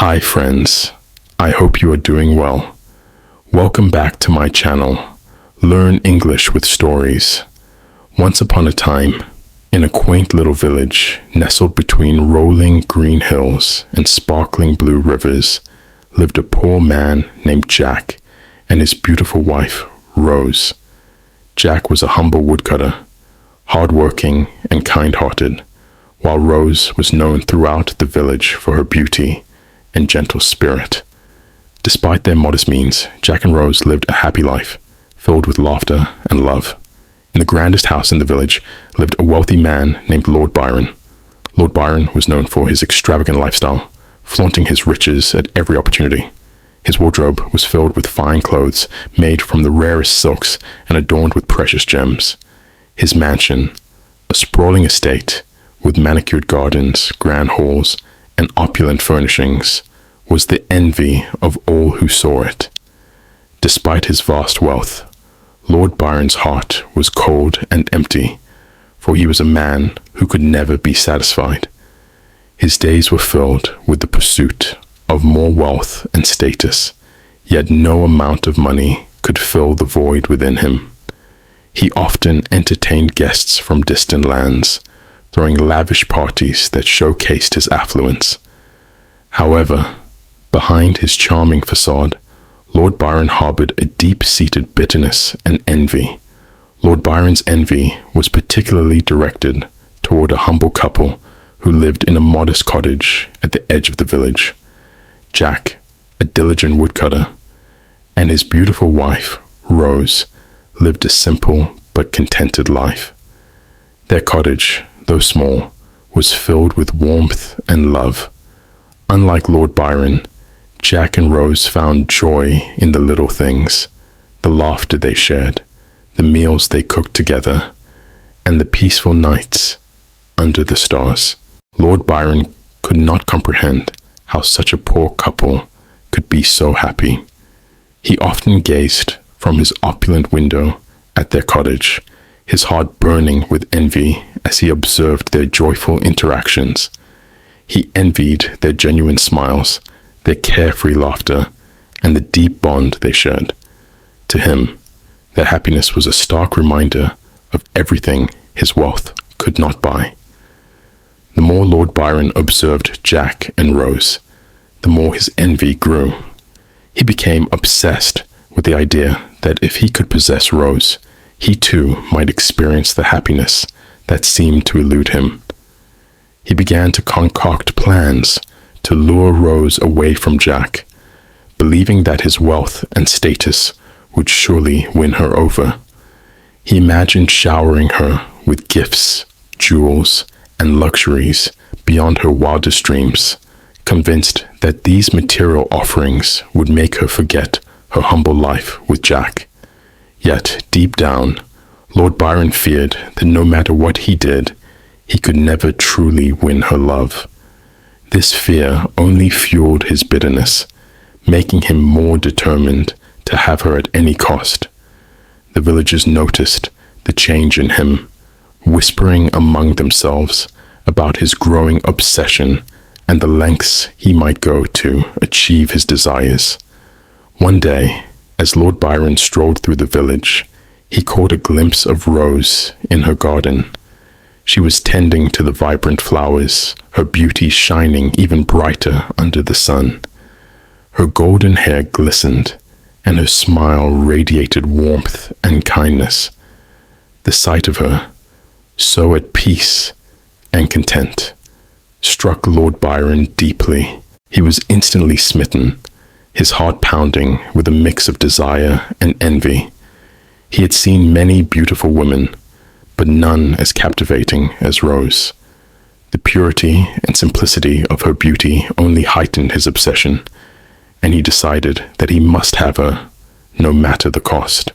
Hi friends, I hope you are doing well. Welcome back to my channel, Learn English with Stories. Once upon a time, in a quaint little village nestled between rolling green hills and sparkling blue rivers, lived a poor man named Jack and his beautiful wife, Rose. Jack was a humble woodcutter, hardworking and kind-hearted, while Rose was known throughout the village for her beauty and gentle spirit. Despite their modest means, Jack and Rose lived a happy life, filled with laughter and love. In the grandest house in the village lived a wealthy man named Lord Byron. Lord Byron was known for his extravagant lifestyle, flaunting his riches at every opportunity. His wardrobe was filled with fine clothes made from the rarest silks and adorned with precious gems. His mansion, a sprawling estate with manicured gardens, grand halls, and opulent furnishings, was the envy of all who saw it. Despite his vast wealth, Lord Byron's heart was cold and empty, for he was a man who could never be satisfied. His days were filled with the pursuit of more wealth and status, yet no amount of money could fill the void within him. He often entertained guests from distant lands, throwing lavish parties that showcased his affluence. However, behind his charming facade, Lord Byron harbored a deep-seated bitterness and envy. Lord Byron's envy was particularly directed toward a humble couple who lived in a modest cottage at the edge of the village. Jack, a diligent woodcutter, and his beautiful wife, Rose, lived a simple but contented life. Their cottage, though small, was filled with warmth and love. Unlike Lord Byron, Jack and Rose found joy in the little things, the laughter they shared, the meals they cooked together, and the peaceful nights under the stars. Lord Byron could not comprehend how such a poor couple could be so happy. He often gazed from his opulent window at their cottage, his heart burning with envy as he observed their joyful interactions. He envied their genuine smiles, their carefree laughter, and the deep bond they shared. To him, their happiness was a stark reminder of everything his wealth could not buy. The more Lord Byron observed Jack and Rose, the more his envy grew. He became obsessed with the idea that if he could possess Rose, he too might experience the happiness that seemed to elude him. He began to concoct plans to lure Rose away from Jack, believing that his wealth and status would surely win her over. He imagined showering her with gifts, jewels, and luxuries beyond her wildest dreams, convinced that these material offerings would make her forget her humble life with Jack. Yet, deep down, Lord Byron feared that no matter what he did, he could never truly win her love. This fear only fueled his bitterness, making him more determined to have her at any cost. The villagers noticed the change in him, whispering among themselves about his growing obsession and the lengths he might go to achieve his desires. One day, as Lord Byron strolled through the village, he caught a glimpse of Rose in her garden. She was tending to the vibrant flowers, her beauty shining even brighter under the sun. Her golden hair glistened, and her smile radiated warmth and kindness. The sight of her, so at peace and content, struck Lord Byron deeply. He was instantly smitten, his heart pounding with a mix of desire and envy. He had seen many beautiful women, but none as captivating as Rose. The purity and simplicity of her beauty only heightened his obsession, and he decided that he must have her, no matter the cost.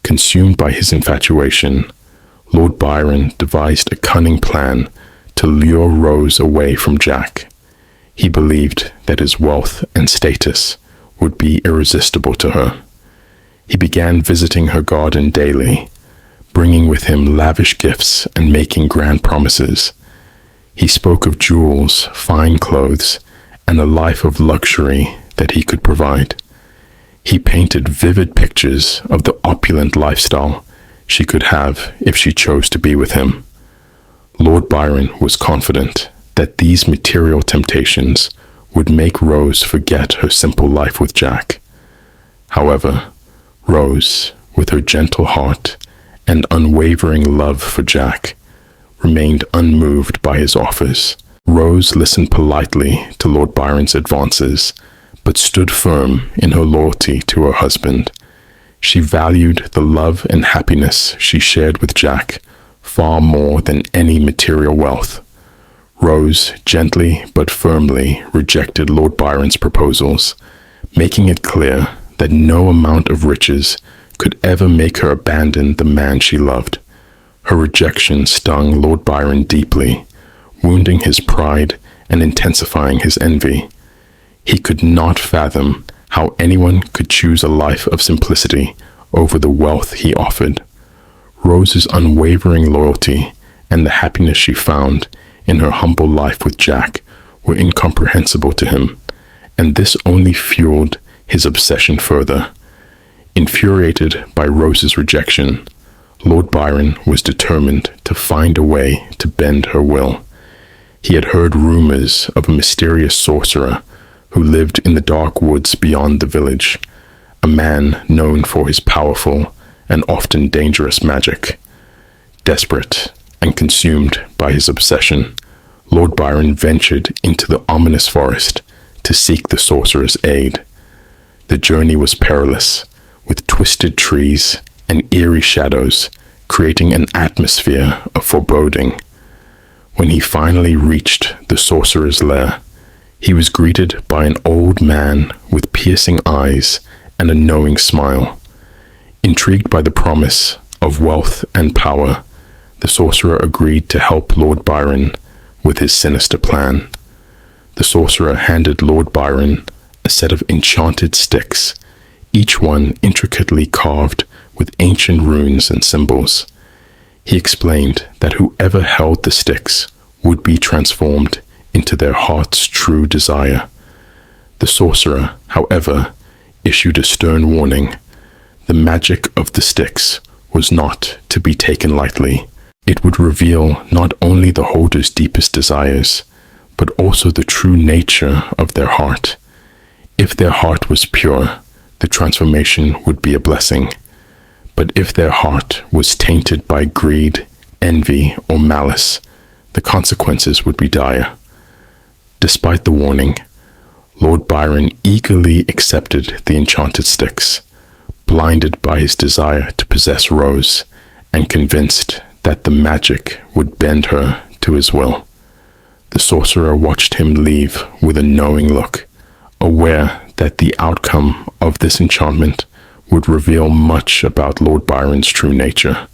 Consumed by his infatuation, Lord Byron devised a cunning plan to lure Rose away from Jack. He believed that his wealth and status would be irresistible to her. He began visiting her garden daily, bringing with him lavish gifts and making grand promises. He spoke of jewels, fine clothes, and a life of luxury that he could provide. He painted vivid pictures of the opulent lifestyle she could have if she chose to be with him. Lord Byron was confident that these material temptations would make Rose forget her simple life with Jack. However, Rose, with her gentle heart and unwavering love for Jack, remained unmoved by his offers. Rose listened politely to Lord Byron's advances, but stood firm in her loyalty to her husband. She valued the love and happiness she shared with Jack far more than any material wealth. Rose gently but firmly rejected Lord Byron's proposals, making it clear that no amount of riches could ever make her abandon the man she loved. Her rejection stung Lord Byron deeply, wounding his pride and intensifying his envy. He could not fathom how anyone could choose a life of simplicity over the wealth he offered. Rose's unwavering loyalty and the happiness she found in her humble life with Jack were incomprehensible to him, and this only fueled his obsession further. Infuriated by Rose's rejection, Lord Byron was determined to find a way to bend her will. He had heard rumors of a mysterious sorcerer who lived in the dark woods beyond the village, a man known for his powerful and often dangerous magic. Desperate and consumed by his obsession, Lord Byron ventured into the ominous forest to seek the sorcerer's aid. The journey was perilous, with twisted trees and eerie shadows creating an atmosphere of foreboding. When he finally reached the sorcerer's lair, he was greeted by an old man with piercing eyes and a knowing smile. Intrigued by the promise of wealth and power, the sorcerer agreed to help Lord Byron with his sinister plan. The sorcerer handed Lord Byron a set of enchanted sticks, each one intricately carved with ancient runes and symbols. He explained that whoever held the sticks would be transformed into their heart's true desire. The sorcerer, however, issued a stern warning. The magic of the sticks was not to be taken lightly. It would reveal not only the holder's deepest desires, but also the true nature of their heart. If their heart was pure, the transformation would be a blessing. But if their heart was tainted by greed, envy, or malice, the consequences would be dire. Despite the warning, Lord Byron eagerly accepted the enchanted sticks, blinded by his desire to possess Rose and convinced that the magic would bend her to his will. The sorcerer watched him leave with a knowing look, aware that the outcome of this enchantment would reveal much about Lord Byron's true nature.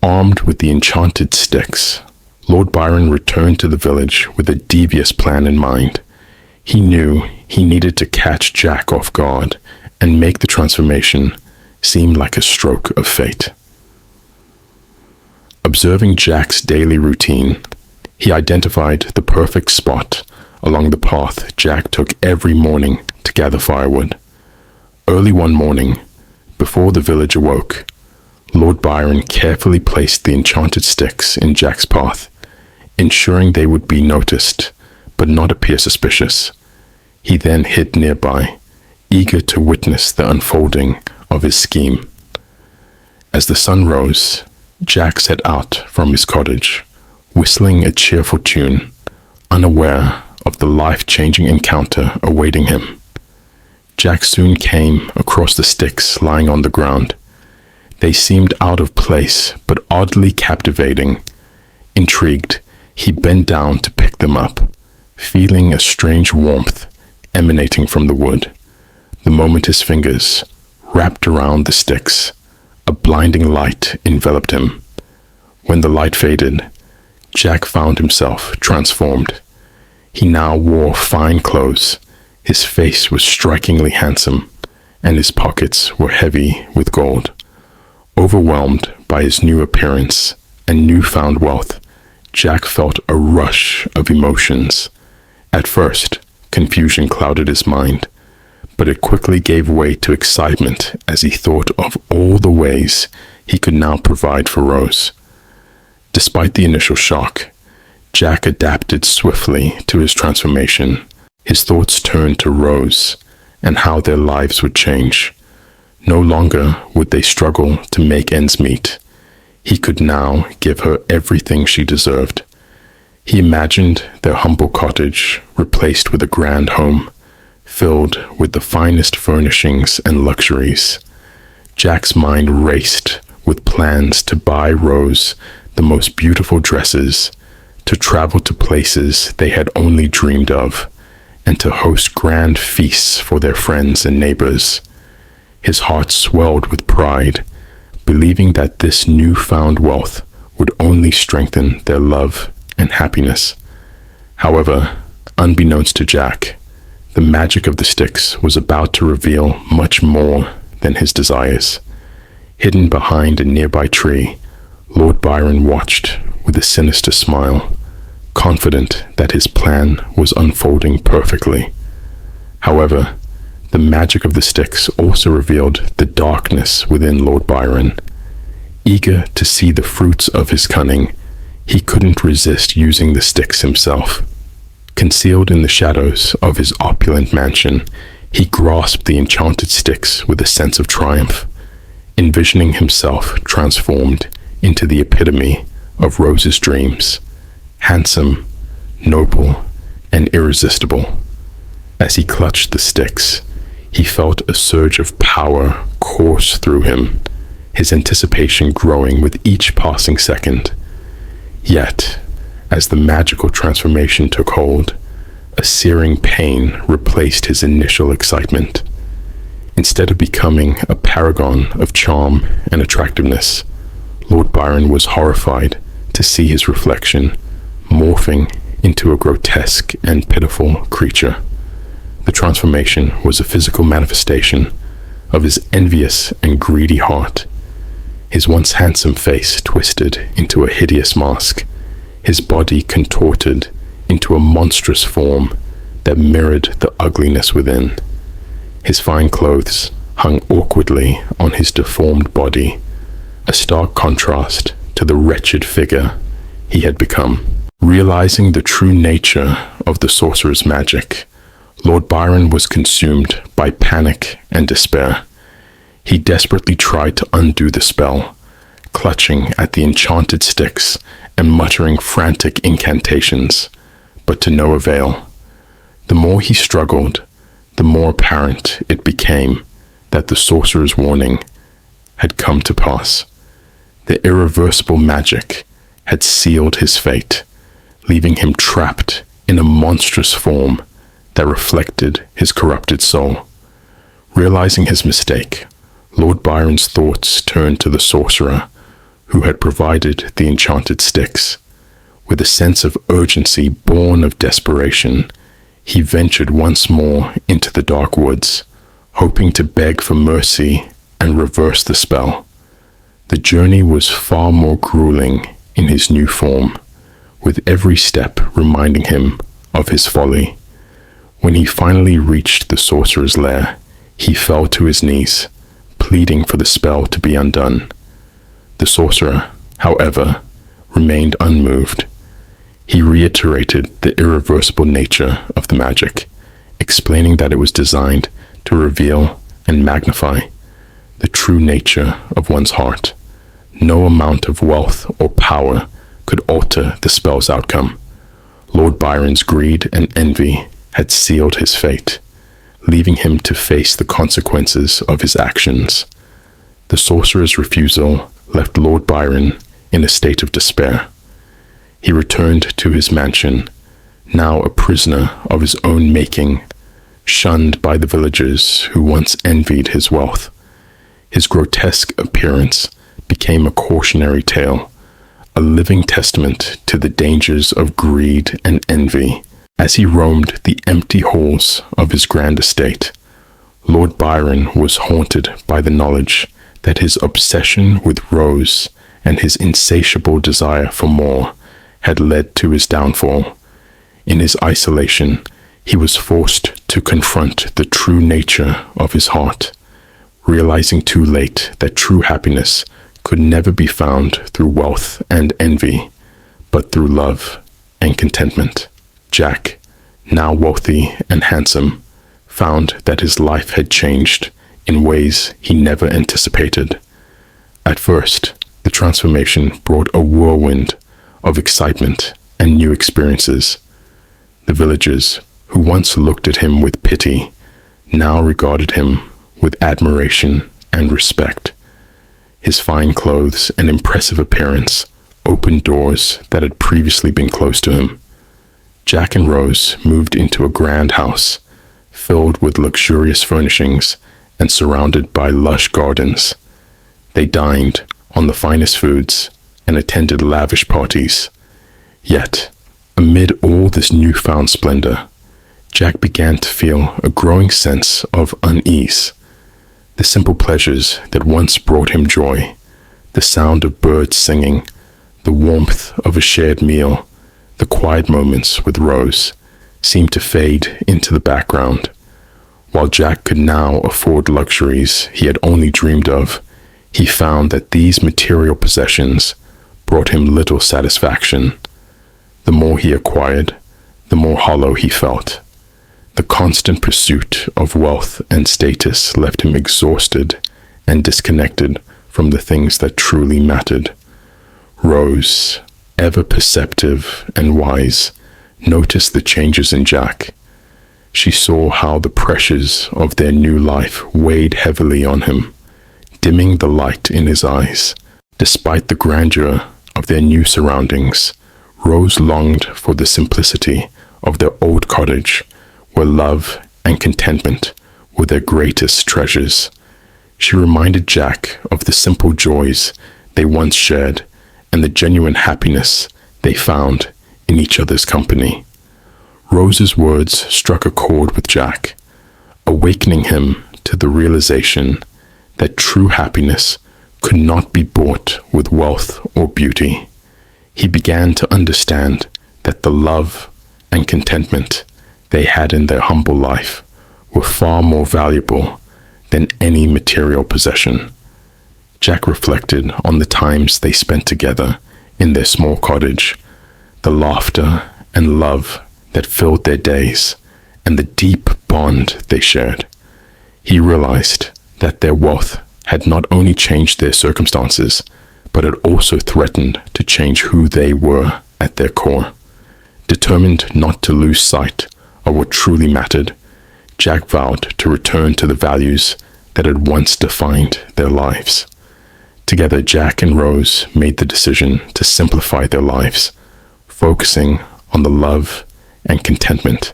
Armed with the enchanted sticks, Lord Byron returned to the village with a devious plan in mind. He knew he needed to catch Jack off guard and make the transformation seem like a stroke of fate. Observing Jack's daily routine, he identified the perfect spot along the path Jack took every morning to gather firewood. Early one morning, before the village awoke, Lord Byron carefully placed the enchanted sticks in Jack's path, ensuring they would be noticed but not appear suspicious. He then hid nearby, eager to witness the unfolding of his scheme. As the sun rose, Jack set out from his cottage, whistling a cheerful tune, unaware of the life-changing encounter awaiting him. Jack soon came across the sticks lying on the ground. They seemed out of place, but oddly captivating. Intrigued, he bent down to pick them up, feeling a strange warmth emanating from the wood. The moment his fingers wrapped around the sticks, a blinding light enveloped him. When the light faded, Jack found himself transformed. He now wore fine clothes, his face was strikingly handsome, and his pockets were heavy with gold. Overwhelmed by his new appearance and newfound wealth, Jack felt a rush of emotions. At first, Confusion clouded his mind, but it quickly gave way to excitement as he thought of all the ways he could now provide for Rose. Despite the initial shock, Jack adapted swiftly to his transformation. His thoughts turned to Rose and how their lives would change. No longer would they struggle to make ends meet. He could now give her everything she deserved. He imagined their humble cottage replaced with a grand home, filled with the finest furnishings and luxuries. Jack's mind raced with plans to buy Rose the most beautiful dresses, to travel to places they had only dreamed of, and to host grand feasts for their friends and neighbors. His heart swelled with pride, believing that this newfound wealth would only strengthen their love and happiness. However, unbeknownst to Jack, the magic of the sticks was about to reveal much more than his desires. Hidden behind a nearby tree, Lord Byron watched with a sinister smile, confident that his plan was unfolding perfectly. However, the magic of the sticks also revealed the darkness within Lord Byron. Eager to see the fruits of his cunning, he couldn't resist using the sticks himself. Concealed in the shadows of his opulent mansion, he grasped the enchanted sticks with a sense of triumph, envisioning himself transformed into the epitome of Rose's dreams, handsome, noble, and irresistible. As he clutched the sticks, he felt a surge of power course through him, his anticipation growing with each passing second. Yet, as the magical transformation took hold, a searing pain replaced his initial excitement. Instead of becoming a paragon of charm and attractiveness, Lord Byron was horrified to see his reflection morphing into a grotesque and pitiful creature. The transformation was a physical manifestation of his envious and greedy heart. His once handsome face twisted into a hideous mask, his body contorted into a monstrous form that mirrored the ugliness within. His fine clothes hung awkwardly on his deformed body, a stark contrast to the wretched figure he had become. Realizing the true nature of the sorcerer's magic, Lord Byron was consumed by panic and despair. He desperately tried to undo the spell, clutching at the enchanted sticks and muttering frantic incantations, but to no avail. The more he struggled, the more apparent it became that the sorcerer's warning had come to pass. The irreversible magic had sealed his fate, leaving him trapped in a monstrous form that reflected his corrupted soul. Realizing his mistake, Lord Byron's thoughts turned to the sorcerer who had provided the enchanted sticks. With a sense of urgency born of desperation, he ventured once more into the dark woods, hoping to beg for mercy and reverse the spell. The journey was far more grueling in his new form, with every step reminding him of his folly. When he finally reached the sorcerer's lair, he fell to his knees, pleading for the spell to be undone. The sorcerer, however, remained unmoved. He reiterated the irreversible nature of the magic, explaining that it was designed to reveal and magnify the true nature of one's heart. No amount of wealth or power could alter the spell's outcome. Lord Byron's greed and envy had sealed his fate, leaving him to face the consequences of his actions. The sorcerer's refusal left Lord Byron in a state of despair. He returned to his mansion, now a prisoner of his own making, shunned by the villagers who once envied his wealth. His grotesque appearance became a cautionary tale, a living testament to the dangers of greed and envy. As he roamed the empty halls of his grand estate, Lord Byron was haunted by the knowledge that his obsession with Rose and his insatiable desire for more had led to his downfall. In his isolation, He was forced to confront the true nature of his heart, realizing too late that true happiness could never be found through wealth and envy, but through love and contentment. Jack, now wealthy and handsome, found that his life had changed in ways he never anticipated. At first, the transformation brought a whirlwind of excitement and new experiences. The villagers, who once looked at him with pity, now regarded him with admiration and respect. His fine clothes and impressive appearance opened doors that had previously been closed to him. Jack and Rose moved into a grand house, filled with luxurious furnishings and surrounded by lush gardens. They dined on the finest foods and attended lavish parties. Yet, amid all this newfound splendor, Jack began to feel a growing sense of unease. The simple pleasures that once brought him joy, the sound of birds singing, the warmth of a shared meal, the quiet moments with Rose, seemed to fade into the background. While Jack could now afford luxuries he had only dreamed of, he found that these material possessions brought him little satisfaction. The more he acquired, the more hollow he felt. The constant pursuit of wealth and status left him exhausted and disconnected from the things that truly mattered. Rose, ever perceptive and wise, noticed the changes in Jack. She saw how the pressures of their new life weighed heavily on him, dimming the light in his eyes. Despite the grandeur of their new surroundings, Rose longed for the simplicity of their old cottage, where love and contentment were their greatest treasures. She reminded Jack of the simple joys they once shared and the genuine happiness they found in each other's company. Rose's words struck a chord with Jack, awakening him to the realization that true happiness could not be bought with wealth or beauty. He began to understand that the love and contentment they had in their humble life were far more valuable than any material possession. Jack reflected on the times they spent together in their small cottage, the laughter and love that filled their days, and the deep bond they shared. He realized that their wealth had not only changed their circumstances, but had also threatened to change who they were at their core. Determined not to lose sight of what truly mattered, Jack vowed to return to the values that had once defined their lives. Together, Jack and Rose made the decision to simplify their lives, focusing on the love and contentment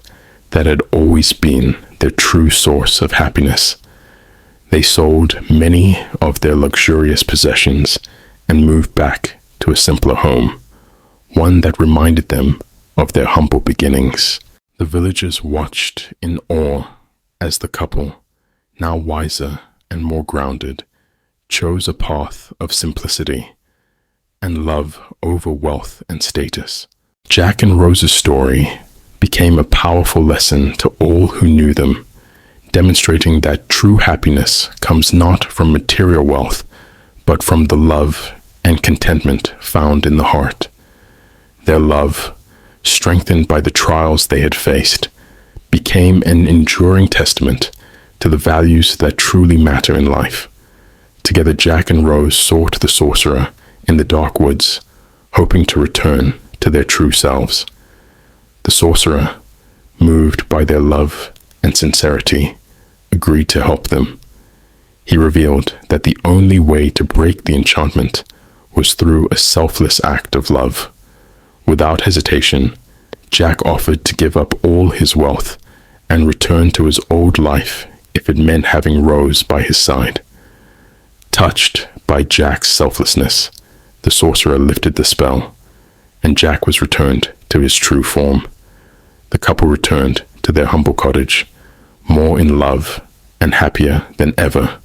that had always been their true source of happiness. They sold many of their luxurious possessions and moved back to a simpler home, one that reminded them of their humble beginnings. The villagers watched in awe as the couple, now wiser and more grounded, chose a path of simplicity and love over wealth and status. Jack and Rose's story became a powerful lesson to all who knew them, demonstrating that true happiness comes not from material wealth, but from the love and contentment found in the heart. Their love, strengthened by the trials they had faced, became an enduring testament to the values that truly matter in life. Together, Jack and Rose sought the sorcerer in the dark woods, hoping to return to their true selves. The sorcerer, moved by their love and sincerity, agreed to help them. He revealed that the only way to break the enchantment was through a selfless act of love. Without hesitation, Jack offered to give up all his wealth and return to his old life if it meant having Rose by his side. Touched by Jack's selflessness, the sorcerer lifted the spell, and Jack was returned to his true form. The couple returned to their humble cottage, more in love and happier than ever.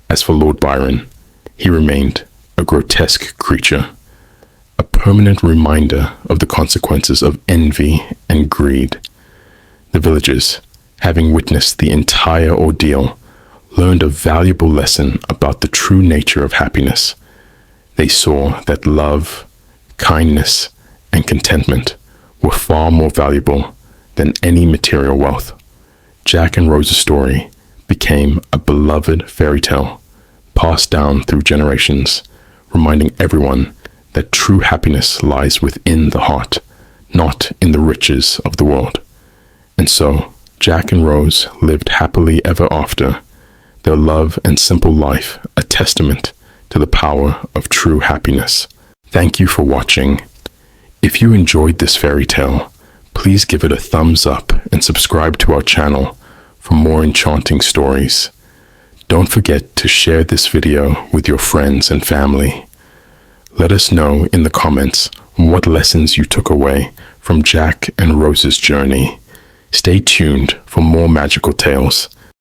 As for Lord Byron, he remained a grotesque creature, a permanent reminder of the consequences of envy and greed. The villagers, having witnessed the entire ordeal, learned a valuable lesson about the true nature of happiness. They saw that love, kindness, and contentment were far more valuable than any material wealth. Jack and Rose's story became a beloved fairy tale passed down through generations, reminding everyone that true happiness lies within the heart, not in the riches of the world. And so, Jack and Rose lived happily ever after, their love and simple life a testament to the power of true happiness. Thank you for watching. If you enjoyed this fairy tale, please give it a thumbs up and subscribe to our channel for more enchanting stories. Don't forget to share this video with your friends and family. Let us know in the comments what lessons you took away from Jack and Rose's journey. Stay tuned for more magical tales